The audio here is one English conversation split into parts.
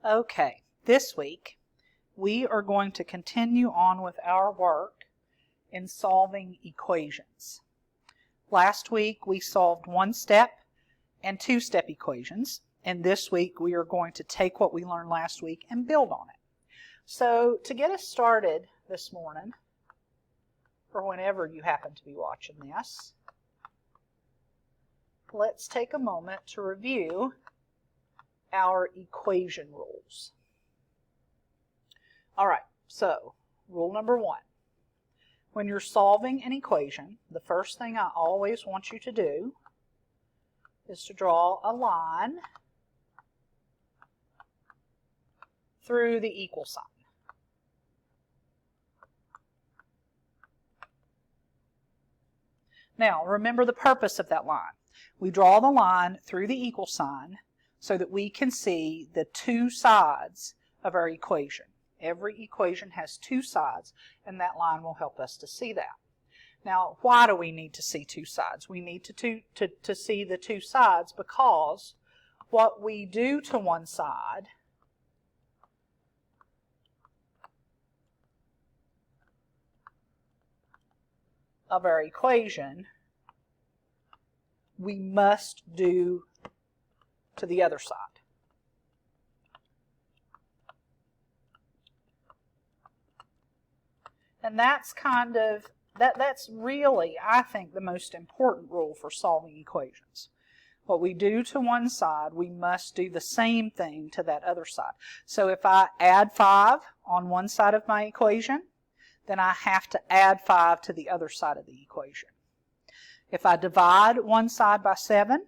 Okay, this week we are going to continue on with our work in solving equations. Last week we solved one-step and two-step equations, and this week we are going to take what we learned last week and build on it. So to get us started this morning, or whenever you happen to be watching this, let's take a moment to review our equation rules. All right, so rule number one. When you're solving an equation, the first thing I always want you to do is to draw a line through the equal sign. Now, remember the purpose of that line. We draw the line through the equal sign so that we can see the two sides of our equation. Every equation has two sides, and that line will help us to see that. Now, why do we need to see two sides? We need to see the two sides because what we do to one side of our equation, we must do to the other side. And that's that's really, I think, the most important rule for solving equations. What we do to one side, we must do the same thing to that other side. So if I add 5 on one side of my equation, then I have to add 5 to the other side of the equation. If I divide one side by 7,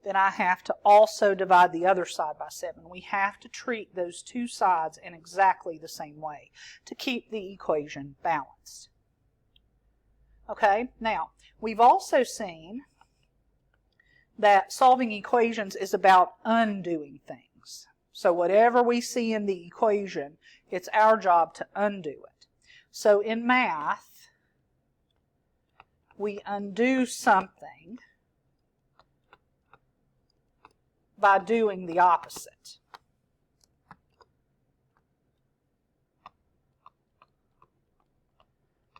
then I have to also divide the other side by 7. We have to treat those two sides in exactly the same way to keep the equation balanced. Okay, now we've also seen that solving equations is about undoing things. So whatever we see in the equation, it's our job to undo it. So in math, we undo something by doing the opposite.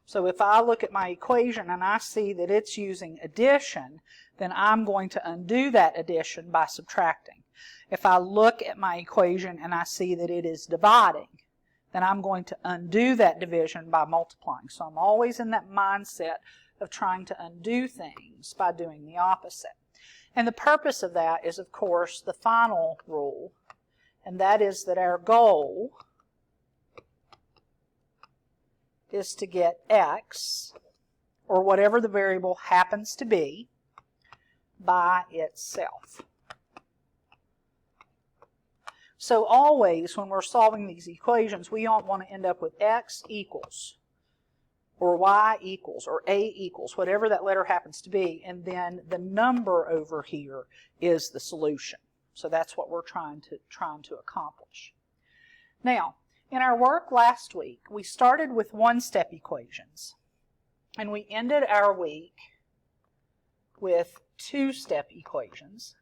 So if I look at my equation and I see that it's using addition, then I'm going to undo that addition by subtracting. If I look at my equation and I see that it is dividing, then I'm going to undo that division by multiplying. So I'm always in that mindset of trying to undo things by doing the opposite. And the purpose of that is, of course, the final rule, and that is that our goal is to get x, or whatever the variable happens to be, by itself. So always, when we're solving these equations, we don't want to end up with x equals, or y equals, or a equals, whatever that letter happens to be, and then the number over here is the solution. So that's what we're trying to accomplish. Now, in our work last week, we started with one-step equations, and we ended our week with two-step equations.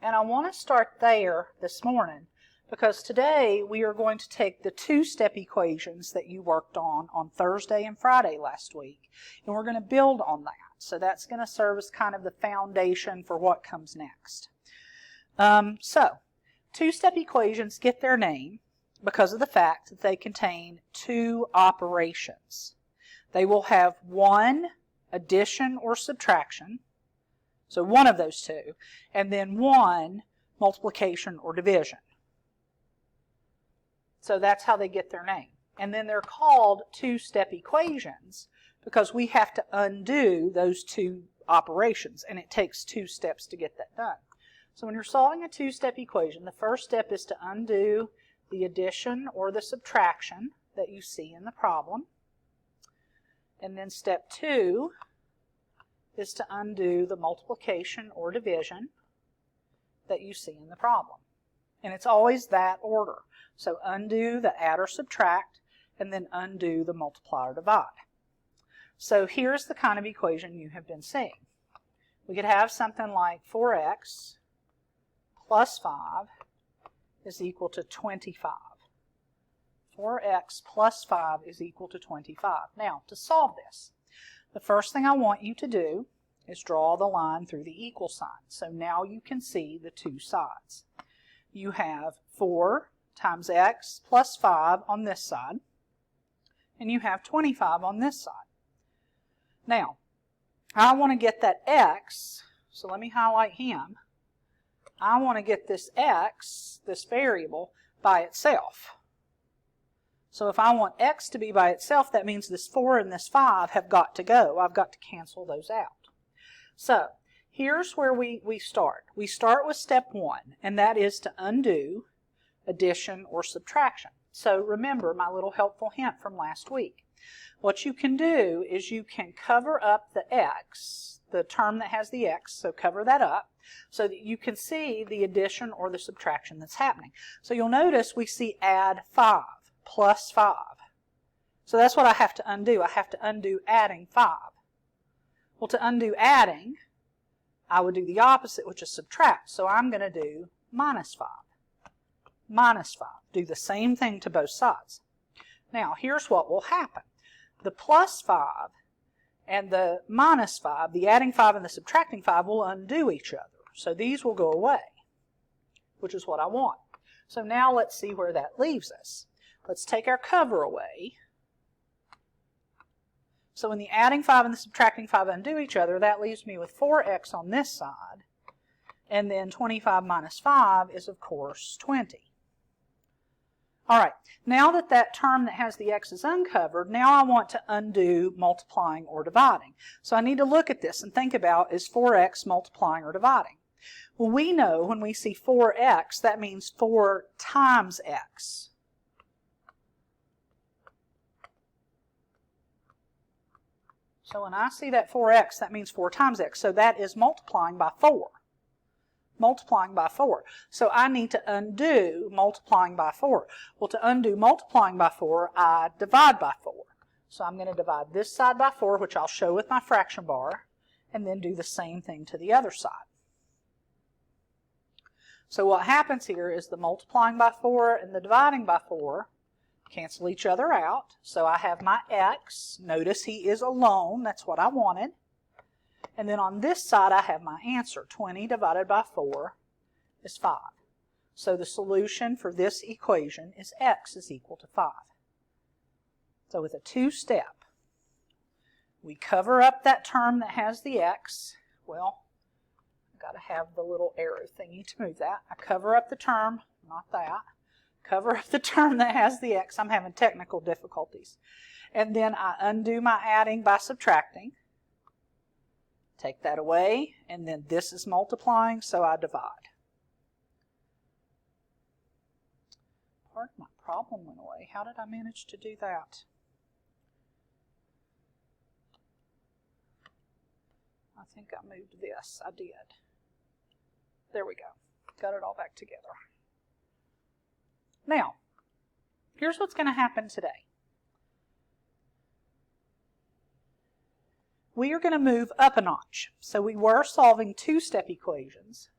And I want to start there this morning, because today we are going to take the two-step equations that you worked on Thursday and Friday last week, and we're going to build on that. So that's going to serve as kind of the foundation for what comes next. So, two-step equations get their name because of the fact that they contain two operations. They will have one addition or subtraction, so one of those two, and then one multiplication or division. So that's how they get their name. And then they're called two-step equations because we have to undo those two operations, and it takes 2 steps to get that done. So when you're solving a two-step equation, the first step is to undo the addition or the subtraction that you see in the problem. And then step 2 is to undo the multiplication or division that you see in the problem. And it's always that order. So undo the add or subtract, and then undo the multiply or divide. So here's the kind of equation you have been seeing. we could have something like 4x plus 5 is equal to 25. 4x plus 5 is equal to 25. Now, to solve this, the first thing I want you to do is draw the line through the equal sign. So now you can see the two sides. You have 4 times x plus 5 on this side, and you have 25 on this side. Now, I want to get that x, so let me highlight him. I want to get this x, this variable, by itself. So if I want x to be by itself, that means this 4 and this 5 have got to go. I've got to cancel those out. So here's where we start. We start with step 1, and that is to undo addition or subtraction. So remember my little helpful hint from last week. What you can do is you can cover up the x, the term that has the x, so cover that up so that you can see the addition or the subtraction that's happening. So you'll notice we see add 5 plus 5. So that's what I have to undo. I have to undo adding 5. Well, to undo adding, I would do the opposite, which is subtract. So I'm going to do minus 5. Minus 5. Do the same thing to both sides. Now, here's what will happen. The plus 5 and the minus 5, the adding 5 and the subtracting 5, will undo each other. So these will go away, which is what I want. So now let's see where that leaves us. Let's take our cover away. So when the adding 5 and the subtracting 5 undo each other, that leaves me with 4x on this side. And then 25 minus 5 is, of course, 20. All right, now that that term that has the x is uncovered, now I want to undo multiplying or dividing. So I need to look at this and think about, is 4x multiplying or dividing? Well, we know when we see 4x, that means 4 times x. So when I see that 4x, that means 4 times x. So that is multiplying by 4. Multiplying by 4. So I need to undo multiplying by 4. Well, to undo multiplying by 4, I divide by 4. So I'm going to divide this side by 4, which I'll show with my fraction bar, and then do the same thing to the other side. So what happens here is the multiplying by 4 and the dividing by 4 cancel each other out. So I have my x. Notice he is alone. That's what I wanted. And then on this side, I have my answer. 20 divided by 4 is 5. So the solution for this equation is x is equal to 5. So with a two-step, we cover up that term that has the x. Well, I've got to have the little arrow thingy to move that. I cover up the term, not that. Cover up the term that has the x. I'm having technical difficulties. And then I undo my adding by subtracting. Take that away, and then this is multiplying, so I divide. Part of my problem went away. How did I manage to do that? I think I moved this. I did. There we go. Got it all back together. Now, here's what's going to happen today. We are going to move up a notch. So we were solving two-step equations.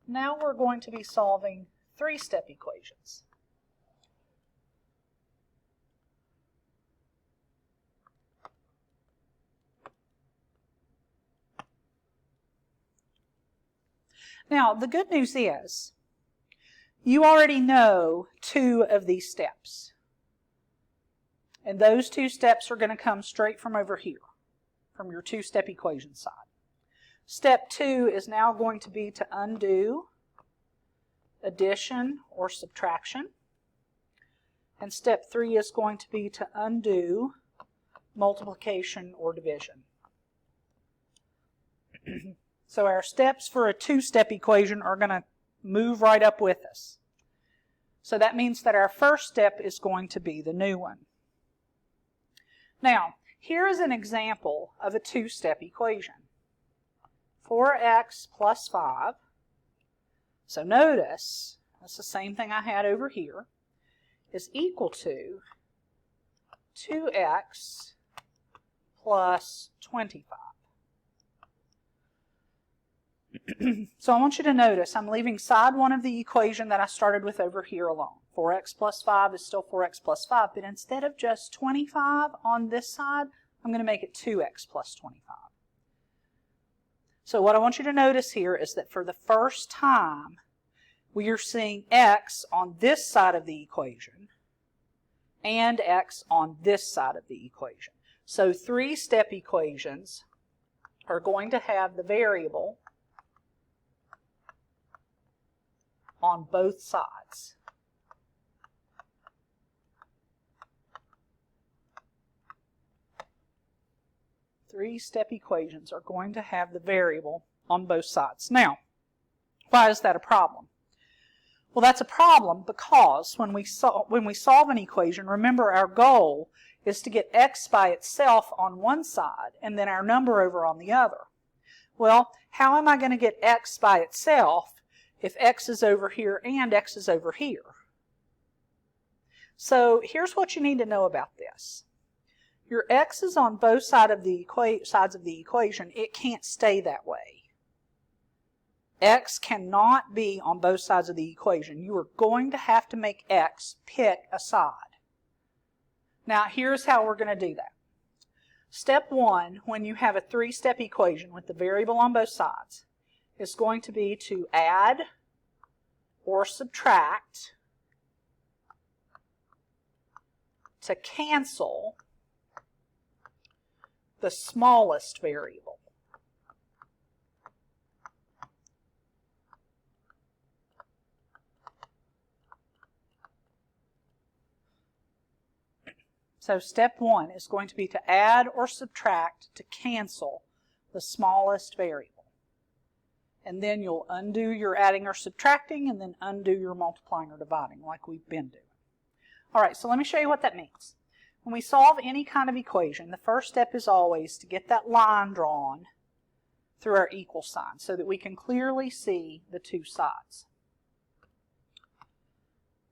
Now we're going to be solving three-step equations. Now, the good news is, you already know 2 of these steps. And those 2 steps are going to come straight from over here, from your two-step equation side. Step 2 is now going to be to undo addition or subtraction. And step 3 is going to be to undo multiplication or division. So our steps for a two-step equation are going to move right up with us. So that means that our first step is going to be the new one. Now, here is an example of a two-step equation. 4x plus 5. So notice, that's the same thing I had over here, is equal to 2x plus 25. So I want you to notice I'm leaving side 1 of the equation that I started with over here alone. 4x plus 5 is still 4x plus 5, but instead of just 25 on this side, I'm going to make it 2x plus 25. So what I want you to notice here is that for the first time, we are seeing x on this side of the equation and x on this side of the equation. So 3-step equations are going to have the variable on both sides. Three-step equations are going to have the variable on both sides. Now, why is that a problem? Well, that's a problem because when we solve an equation, remember our goal is to get x by itself on one side and then our number over on the other. Well, how am I going to get x by itself if x is over here and x is over here? So here's what you need to know about this. Your x is on both sides of the equation. It can't stay that way. X cannot be on both sides of the equation. You are going to have to make x pick a side. Now, here's how we're going to do that. Step 1, when you have a 3-step equation with the variable on both sides, is going to be to add or subtract to cancel the smallest variable. So step 1 is going to be to add or subtract to cancel the smallest variable. And then you'll undo your adding or subtracting and then undo your multiplying or dividing like we've been doing. All right, so let me show you what that means. When we solve any kind of equation, the first step is always to get that line drawn through our equal sign so that we can clearly see the two sides.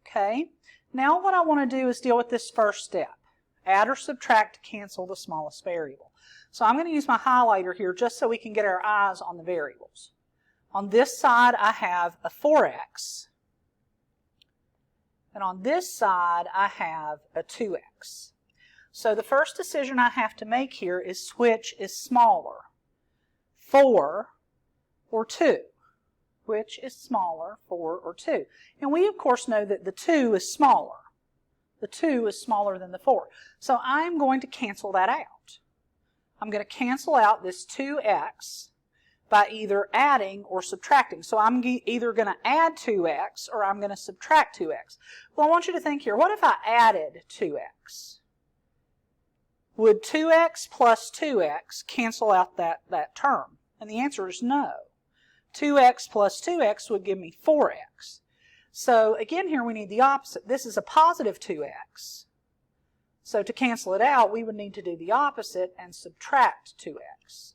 Okay, now what I want to do is deal with this first step. Add or subtract to cancel the smallest variable. So I'm going to use my highlighter here just so we can get our eyes on the variables. On this side I have a 4x. And on this side I have a 2x. So the first decision I have to make here is which is smaller, 4 or 2. Which is smaller, 4 or 2? And we of course know that the 2 is smaller. The 2 is smaller than the 4. So I'm going to cancel that out. I'm going to cancel out this 2x by either adding or subtracting. So I'm either going to add 2x or I'm going to subtract 2x. Well, I want you to think here, what if I added 2x? Would 2x plus 2x cancel out that term? And the answer is no. 2x plus 2x would give me 4x. So again here we need the opposite. This is a positive 2x. So to cancel it out we would need to do the opposite and subtract 2x.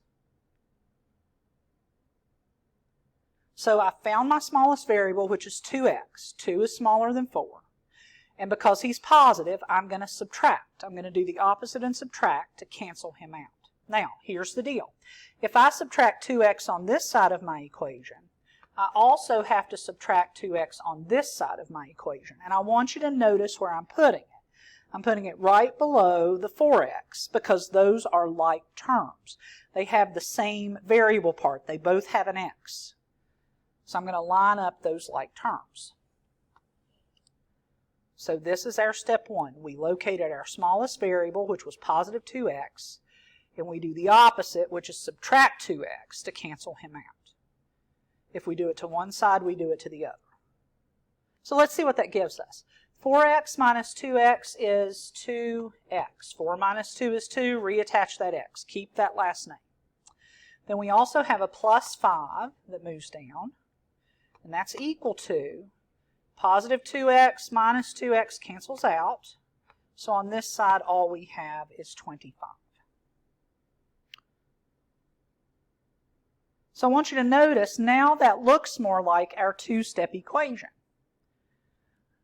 So I found my smallest variable, which is 2x. 2 is smaller than 4. And because he's positive, I'm going to subtract. I'm going to do the opposite and subtract to cancel him out. Now, here's the deal. If I subtract 2x on this side of my equation, I also have to subtract 2x on this side of my equation. And I want you to notice where I'm putting it. I'm putting it right below the 4x because those are like terms. They have the same variable part. They both have an x. So I'm going to line up those like terms. So this is our step 1. We located our smallest variable, which was positive 2x, and we do the opposite, which is subtract 2x to cancel him out. If we do it to one side, we do it to the other. So let's see what that gives us. 4x minus 2x is 2x. 4 minus 2 is 2. Reattach that x. Keep that last name. Then we also have a plus 5 that moves down, and that's equal to positive 2x minus 2x cancels out. So on this side, all we have is 25. So I want you to notice now that looks more like our 2-step equation.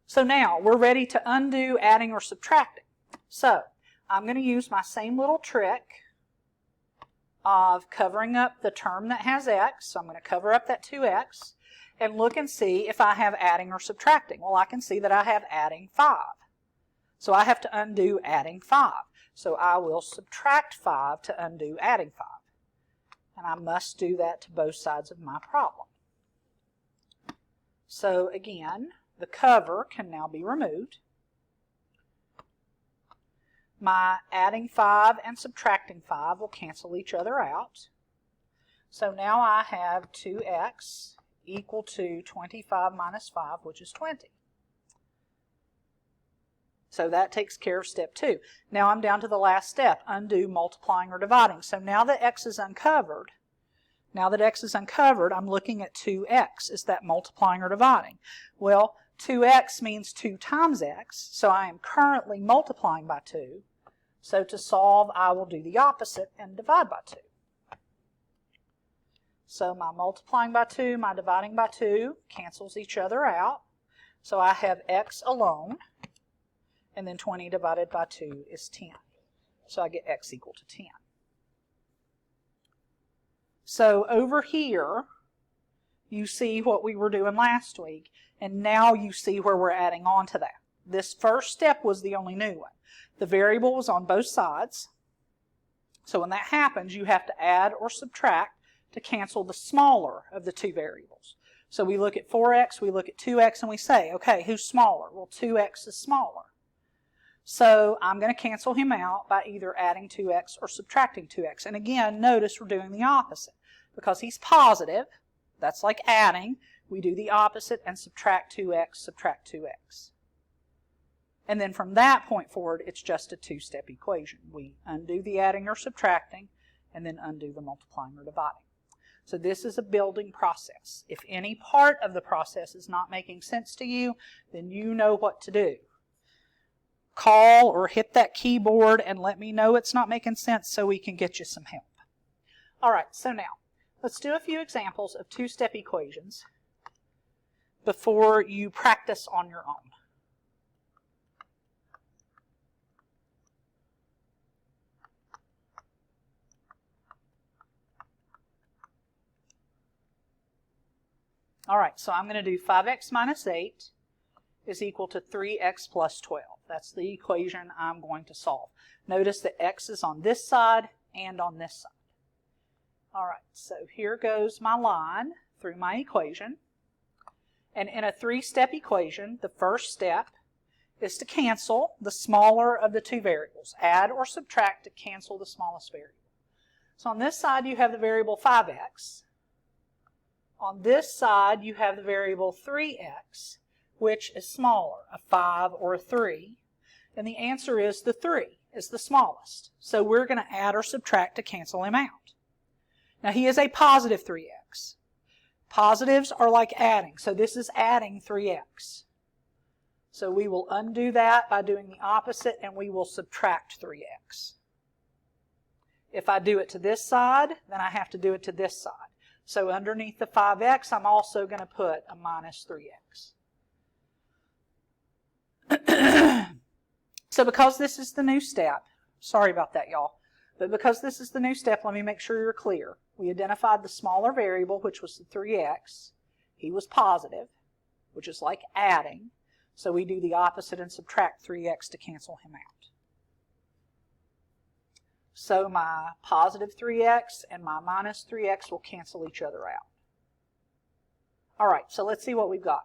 So now we're ready to undo adding or subtracting. So I'm going to use my same little trick of covering up the term that has x. So I'm going to cover up that 2x and look and see if I have adding or subtracting. Well, I can see that I have adding 5. So I have to undo adding 5. So I will subtract 5 to undo adding 5. And I must do that to both sides of my problem. So again, the cover can now be removed. My adding 5 and subtracting 5 will cancel each other out. So now I have 2x equal to 25 minus 5, which is 20. So that takes care of step 2. Now I'm down to the last step, undo multiplying or dividing. So now that x is uncovered, I'm looking at 2x. Is that multiplying or dividing? Well, 2x means 2 times x, so I am currently multiplying by 2. So to solve, I will do the opposite and divide by 2. So my multiplying by 2, my dividing by 2 cancels each other out. So I have x alone, and then 20 divided by 2 is 10. So I get x equal to 10. So over here, you see what we were doing last week, and now you see where we're adding on to that. This first step was the only new one. The variable was on both sides. So when that happens, you have to add or subtract to cancel the smaller of the two variables. So we look at 4x, we look at 2x, and we say, okay, who's smaller? Well, 2x is smaller. So I'm going to cancel him out by either adding 2x or subtracting 2x. And again, notice we're doing the opposite. Because he's positive, that's like adding, we do the opposite and subtract 2x, subtract 2x. And then from that point forward, it's just a two-step equation. We undo the adding or subtracting, and then undo the multiplying or dividing. So this is a building process. If any part of the process is not making sense to you, then you know what to do. Call or hit that keyboard and let me know it's not making sense so we can get you some help. All right, so now let's do a few examples of two-step equations before you practice on your own. All right, so I'm going to do 5x minus 8 is equal to 3x plus 12. That's the equation I'm going to solve. Notice that x is on this side and on this side. All right, so here goes my line through my equation. And in a three-step equation, the first step is to cancel the smaller of the two variables. Add or subtract to cancel the smallest variable. So on this side, you have the variable 5x. On this side, you have the variable 3x, which is smaller, a 5 or a 3. And the answer is the 3 is the smallest. So we're going to add or subtract to cancel him out. Now he is a positive 3x. Positives are like adding, so this is adding 3x. So we will undo that by doing the opposite, and we will subtract 3x. If I do it to this side, then I have to do it to this side. So underneath the 5x, I'm also going to put a minus 3x. So because this is the new step, sorry about that, y'all, but because this is the new step, let me make sure you're clear. We identified the smaller variable, which was the 3x. He was positive, which is like adding. So we do the opposite and subtract 3x to cancel him out. So my positive 3x and my minus 3x will cancel each other out. All right, so let's see what we've got.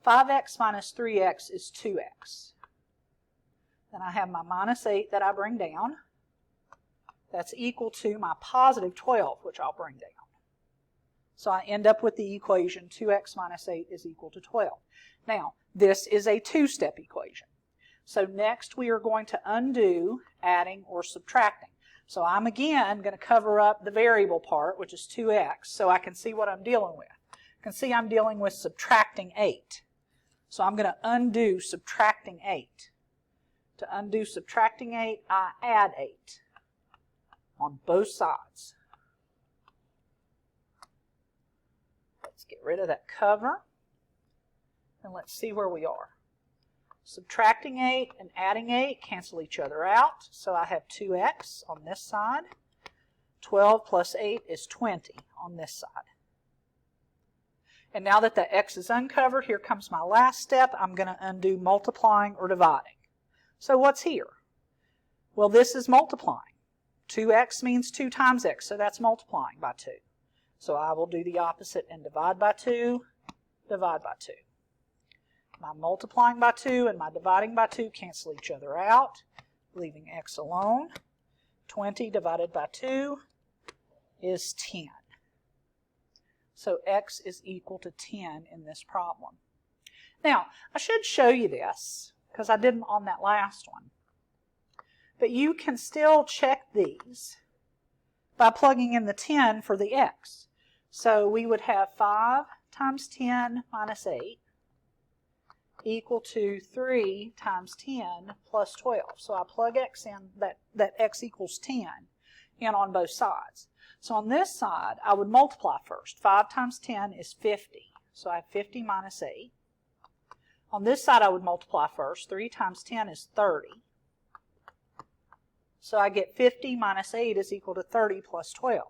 5x minus 3x is 2x. Then I have my minus 8 that I bring down. That's equal to my positive 12, which I'll bring down. So I end up with the equation 2x minus 8 is equal to 12. Now, this is a two-step equation. So next we are going to undo adding or subtracting. So I'm again going to cover up the variable part, which is 2x, so I can see what I'm dealing with. I can see I'm dealing with subtracting 8. So I'm going to undo subtracting 8. To undo subtracting 8, I add 8 on both sides. Let's get rid of that cover, and let's see where we are. Subtracting 8 and adding 8 cancel each other out, so I have 2x on this side. 12 plus 8 is 20 on this side. And now that the x is uncovered, here comes my last step. I'm going to undo multiplying or dividing. So what's here? Well, this is multiplying. 2x means 2 times x, so that's multiplying by 2. So I will do the opposite and divide by 2, divide by 2. My multiplying by 2 and my dividing by 2 cancel each other out, leaving x alone. 20 divided by 2 is 10. So x is equal to 10 in this problem. Now, I should show you this, because I didn't on that last one. But you can still check these by plugging in the 10 for the x. So we would have 5 times 10 minus 8 equal to 3 times 10 plus 12. So I plug x in, that x equals 10 in on both sides. So on this side, I would multiply first. 5 times 10 is 50. So I have 50 minus 8. On this side, I would multiply first. 3 times 10 is 30. So I get 50 minus 8 is equal to 30 plus 12.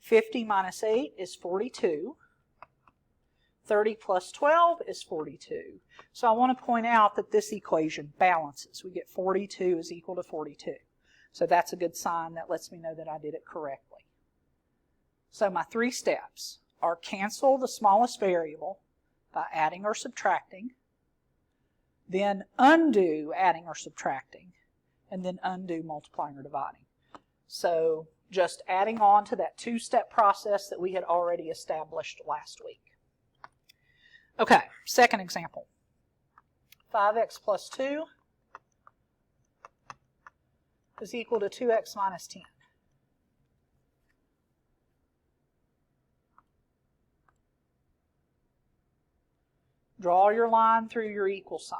50 minus 8 is 42. 30 plus 12 is 42. So I want to point out that this equation balances. We get 42 is equal to 42. So that's a good sign. That lets me know that I did it correctly. So my 3 steps are cancel the smallest variable by adding or subtracting, then undo adding or subtracting, and then undo multiplying or dividing. So just adding on to that 2-step process that we had already established last week. Okay, second example. 5x plus 2 is equal to 2x minus 10. Draw your line through your equal sign.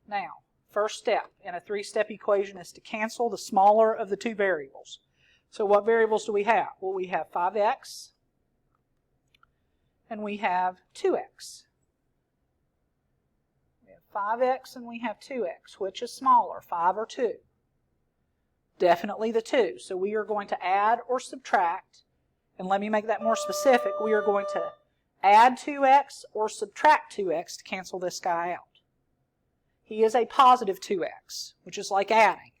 Now, first step in a 3-step equation is to cancel the smaller of the 2 variables. So what variables do we have? Well, we have 5x and we have 2x. We have 5x and we have 2x. Which is smaller, 5 or 2? Definitely the 2. So we are going to add or subtract, and let me make that more specific. We are going to add 2x or subtract 2x to cancel this guy out. He is a positive 2x, which is like adding.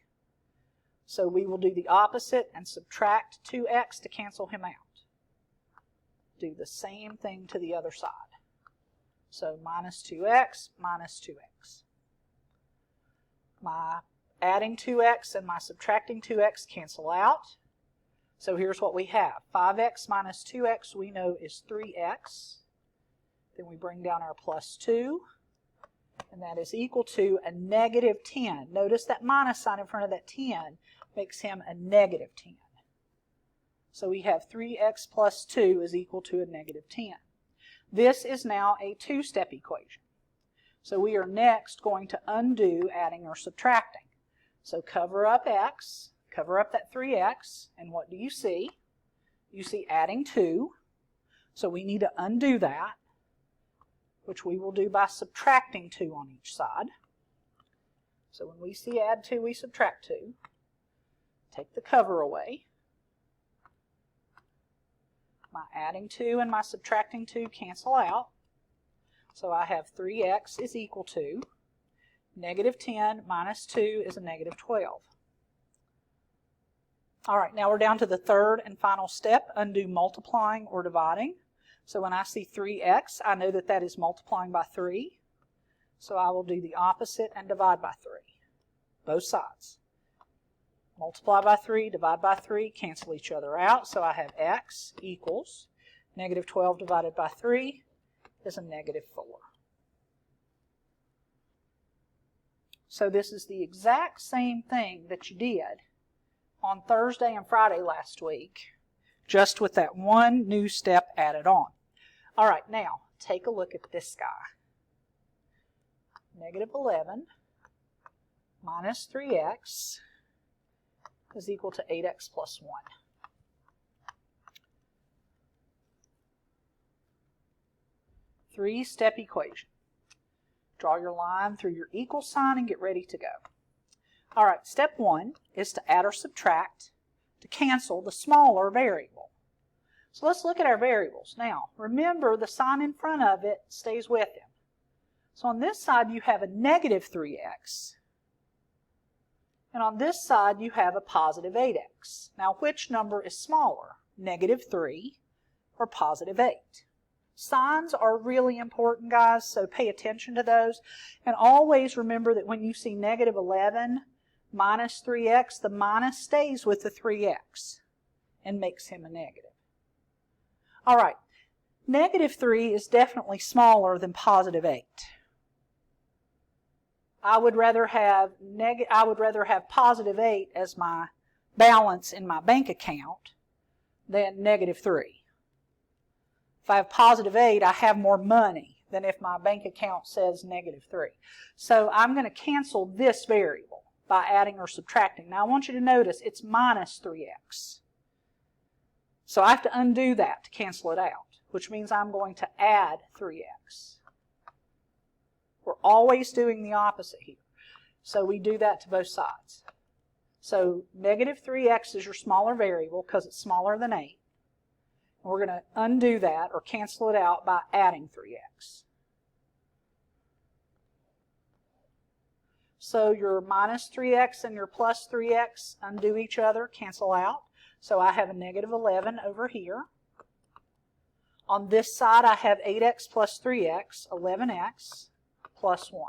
So we will do the opposite and subtract 2x to cancel him out. Do the same thing to the other side. So minus 2x, minus 2x. My adding 2x and my subtracting 2x cancel out. So here's what we have. 5x minus 2x we know is 3x. Then we bring down our plus 2. And that is equal to a negative 10. Notice that minus sign in front of that 10 makes him a negative 10. So we have 3x plus 2 is equal to a negative 10. This is now a 2-step equation. So we are next going to undo adding or subtracting. So cover up x, cover up that 3x, and what do you see? You see adding 2. So we need to undo that, which we will do by subtracting 2 on each side. So when we see add 2, we subtract 2. Take the cover away. My adding 2 and my subtracting 2 cancel out. So I have 3x is equal to negative 10 minus 2 is a negative 12. All right, now we're down to the third and final step, undo multiplying or dividing. So when I see 3x, I know that that is multiplying by 3. So I will do the opposite and divide by 3, both sides. Multiply by 3, divide by 3, cancel each other out. So I have x equals negative 12 divided by 3 is a negative 4. So this is the exact same thing that you did on Thursday and Friday last week, just with that one new step added on. All right, now take a look at this guy. Negative 11 minus 3x is equal to 8x plus 1. Three-step equation. Draw your line through your equal sign and get ready to go. All right, step 1 is to add or subtract to cancel the smaller variable. So let's look at our variables. Now, remember the sign in front of it stays with him. So on this side you have a negative 3x. And on this side you have a positive 8x. Now which number is smaller, negative 3 or positive 8? Signs are really important, guys, so pay attention to those. And always remember that when you see negative 11 minus 3x, the minus stays with the 3x and makes him a negative. All right, negative 3 is definitely smaller than positive 8. I would rather have positive 8 as my balance in my bank account than negative 3. If I have positive 8, I have more money than if my bank account says negative 3. So I'm going to cancel this variable by adding or subtracting. Now I want you to notice it's minus 3x. So I have to undo that to cancel it out, which means I'm going to add 3x. We're always doing the opposite here. So we do that to both sides. So negative 3x is your smaller variable because it's smaller than 8. We're going to undo that or cancel it out by adding 3x. So your minus 3x and your plus 3x undo each other, cancel out. So I have a negative 11 over here. On this side I have 8x plus 3x, 11x plus 1.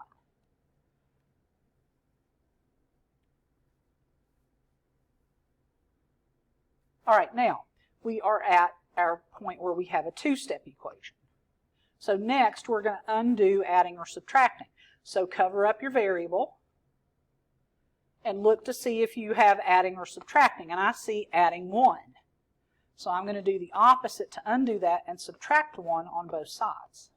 All right, now we are at our point where we have a two-step equation. So next we're going to undo adding or subtracting. So cover up your variable and look to see if you have adding or subtracting. And I see adding 1. So I'm going to do the opposite to undo that and subtract 1 on both sides.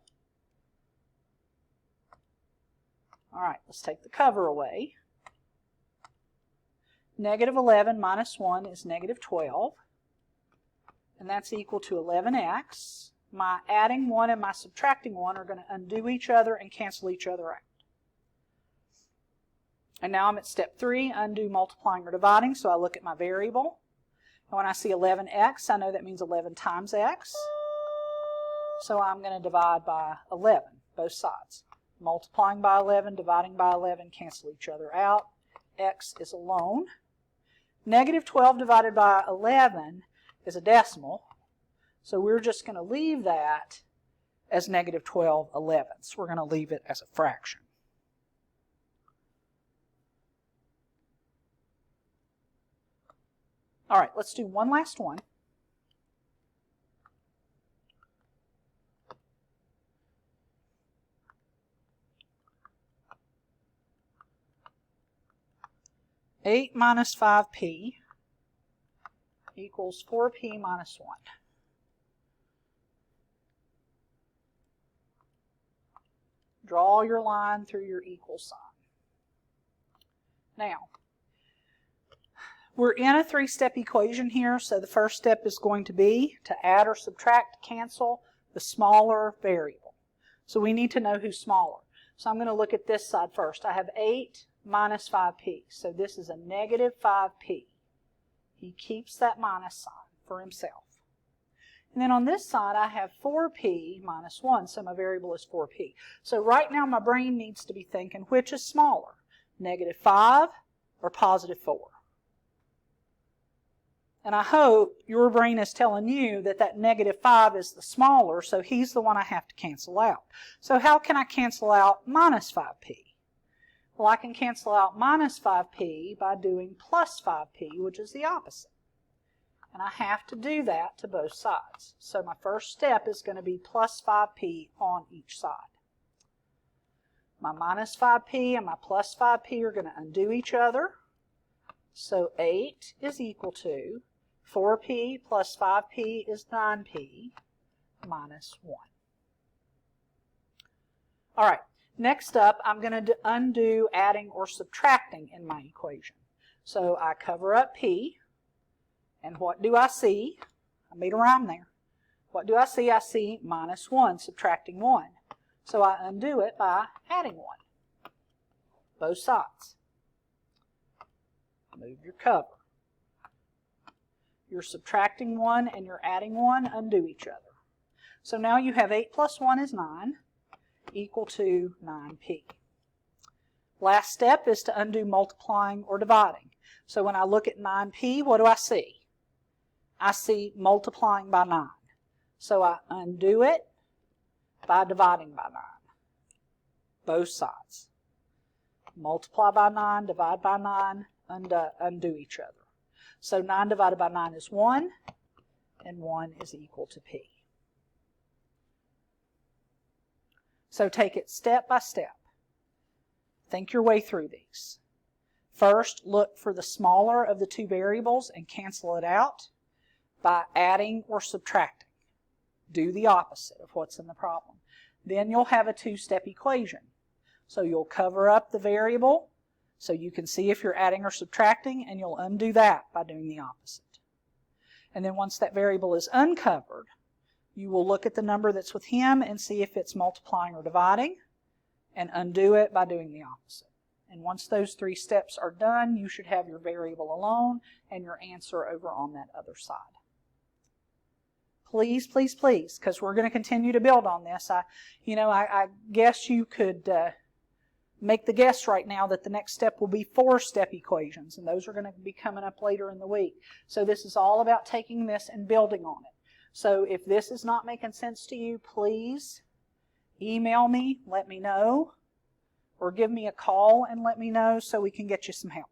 All right, let's take the cover away. Negative 11 minus 1 is negative 12. And that's equal to 11x. My adding 1 and my subtracting 1 are going to undo each other and cancel each other out. And now I'm at step 3, undo multiplying or dividing, so I look at my variable. And when I see 11x, I know that means 11 times x. So I'm going to divide by 11, both sides. Multiplying by 11, dividing by 11, cancel each other out. X is alone. Negative 12 divided by 11 is a decimal, so we're just going to leave that as negative 12 elevenths. We're going to leave it as a fraction. All right, let's do one last one. Eight minus 5p equals 4p minus 1. Draw your line through your equal sign. Now, we're in a three-step equation here, so the first step is going to be to add or subtract, cancel the smaller variable. So we need to know who's smaller. So I'm going to look at this side first. I have 8 minus 5p, so this is a negative 5p. He keeps that minus sign for himself. And then on this side, I have 4p minus 1, so my variable is 4p. So right now, my brain needs to be thinking, which is smaller, negative 5 or positive 4? And I hope your brain is telling you that that negative 5 is the smaller, so he's the one I have to cancel out. So how can I cancel out minus 5p? Well, I can cancel out minus 5p by doing plus 5p, which is the opposite. And I have to do that to both sides. So my first step is going to be plus 5p on each side. My minus 5p and my plus 5p are going to undo each other. So 8 is equal to 4p plus 5p is 9p minus 1. All right. Next up, I'm going to undo adding or subtracting in my equation. So I cover up p, and what do I see? I made a rhyme there. What do I see? I see minus 1 subtracting 1. So I undo it by adding 1. Both sides. Move your cover. You're subtracting 1 and you're adding 1, undo each other. So now you have 8 plus 1 is 9, equal to 9p. Last step is to undo multiplying or dividing. So when I look at 9p, what do I see? I see multiplying by 9. So I undo it by dividing by 9. Both sides. Multiply by 9, divide by 9, undo each other. So 9 divided by 9 is 1, and 1 is equal to p. So take it step by step. Think your way through these. First, look for the smaller of the two variables and cancel it out by adding or subtracting. Do the opposite of what's in the problem. Then you'll have a two-step equation. So you'll cover up the variable so you can see if you're adding or subtracting, and you'll undo that by doing the opposite. And then once that variable is uncovered, you will look at the number that's with him and see if it's multiplying or dividing, and undo it by doing the opposite. And once those 3 steps are done, you should have your variable alone and your answer over on that other side. Please, please, please, because we're going to continue to build on this. I guess you could make the guess right now that the next step will be 4-step equations, and those are going to be coming up later in the week. So this is all about taking this and building on it. So if this is not making sense to you, please email me, let me know, or give me a call and let me know so we can get you some help.